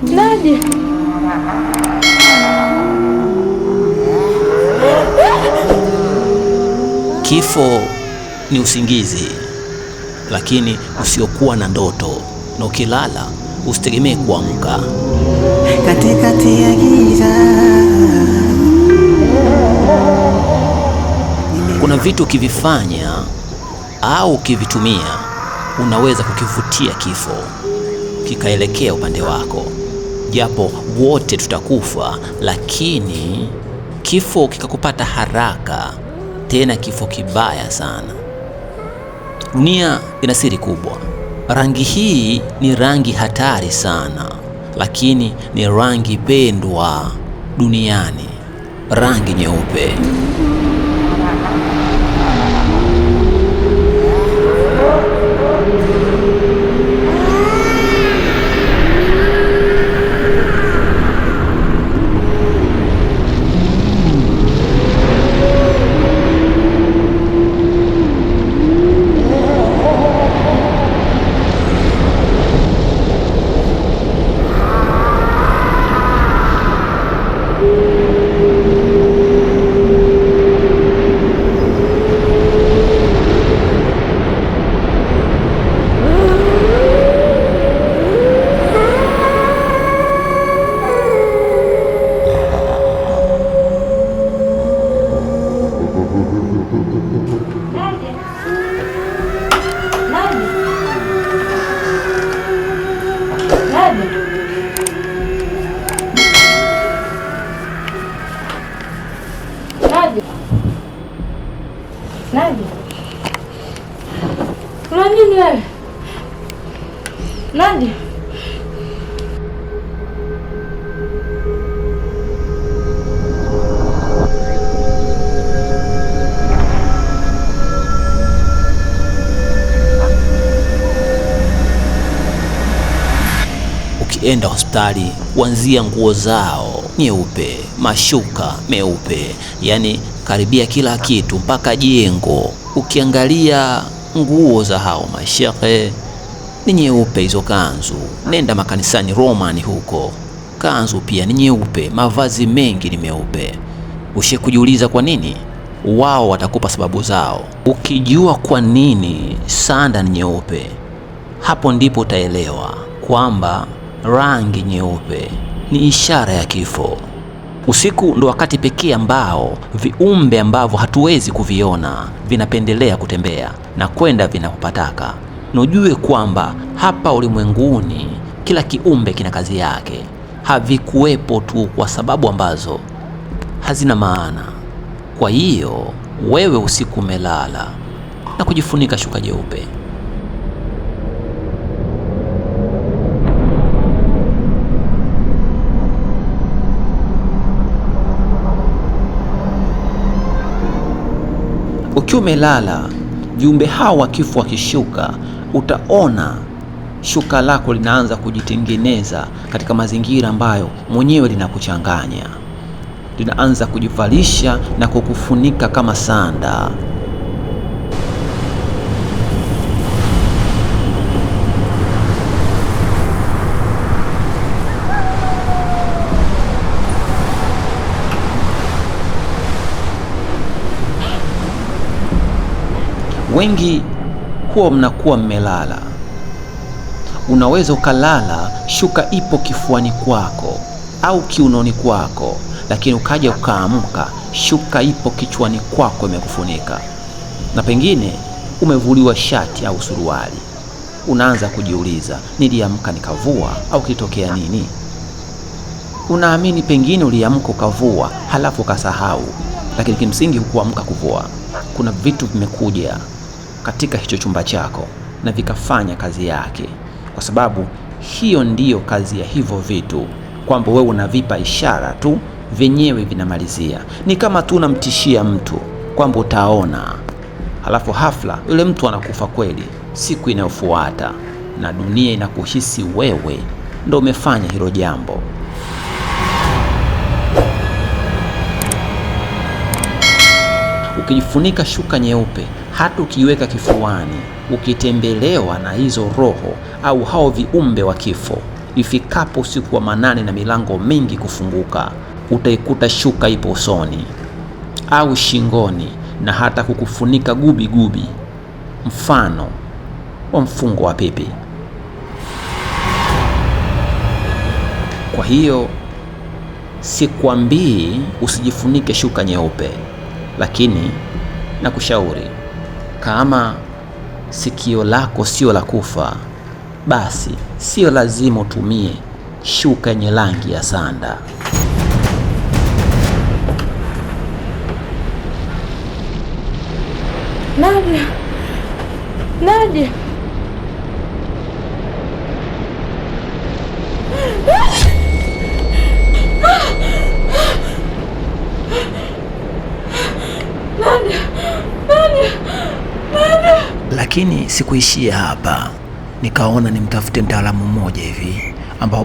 Nadia. Kifo ni usingizi, lakini usiokuwa na ndoto, na ukilala usitegemee kuamka. Katikati ya giza Kuna vitu ukivifanya au ukivitumia unaweza kukivutia kifo kikaelekea upande wako. Japo wote tutakufa, lakini kifo kikakupata haraka, tena kifo kibaya sana. Dunia ina siri kubwa. Rangi hii ni rangi hatari sana, lakini ni rangi pendwa duniani, rangi nyeupe. Nadia. Kuna nini wewe? Nadia. Ukienda hospitali kuanzia nguo zao nyeupe, mashuka meupe, yani karibia kila kitu mpaka jengo. Ukiangalia nguo za hao mashehe ni nyeupe, hizo kanzu. Nenda makanisani Romani huko, kanzu pia ni nyeupe, mavazi mengi ni meupe. Kujiuliza kwa nini? Wao watakupa sababu zao. Ukijua kwa nini sanda ni nyeupe, hapo ndipo utaelewa kwamba rangi nyeupe ni ishara ya kifo. Usiku ndo wakati pekee ambao viumbe ambavyo hatuwezi kuviona vinapendelea kutembea na kwenda vinapopataka. Na ujue kwamba hapa ulimwenguni kila kiumbe kina kazi yake. Havikuwepo tu kwa sababu ambazo hazina maana. Kwa hiyo wewe usiku umelala na kujifunika shuka jeupe, ukiwa umelala, viumbe hawa wa kifo wakishuka, utaona shuka lako linaanza kujitengeneza katika mazingira ambayo mwenyewe linakuchanganya. Linaanza kujivalisha na kukufunika kama sanda. Wengi huwa mnakuwa mmelala. Unaweza ukalala shuka ipo kifuani kwako au kiunoni kwako, lakini ukaja ukaamka shuka ipo kichwani kwako imekufunika, na pengine umevuliwa shati au suruali. Unaanza kujiuliza, niliamka nikavua au kitokea nini? Unaamini pengine uliamka ukavua halafu ukasahau, lakini kimsingi hukuamka kuvua. Kuna vitu vimekuja katika hicho chumba chako na vikafanya kazi yake, kwa sababu hiyo ndiyo kazi ya hivyo vitu, kwamba wewe unavipa ishara tu, vyenyewe vinamalizia. Ni kama tu unamtishia mtu kwamba utaona, halafu hafla yule mtu anakufa kweli siku inayofuata, na dunia inakuhisi wewe ndo umefanya hilo jambo. Ukijifunika shuka nyeupe, hata ukiweka kifuani, ukitembelewa na hizo roho au hao viumbe wa kifo, Ifikapo usiku wa manane na milango mingi kufunguka, utaikuta shuka ipo usoni au shingoni na hata kukufunika gubi gubi, mfano wa mfungo wa pepe. Kwa hiyo sikwambii usijifunike shuka nyeupe, lakini nakushauri kama sikio lako sio la kufa, basi sio lazima utumie shuka yenye rangi ya sanda. Nadia, Nadia. Lakini sikuishia hapa, nikaona nimtafute mtaalamu mmoja hivi ambao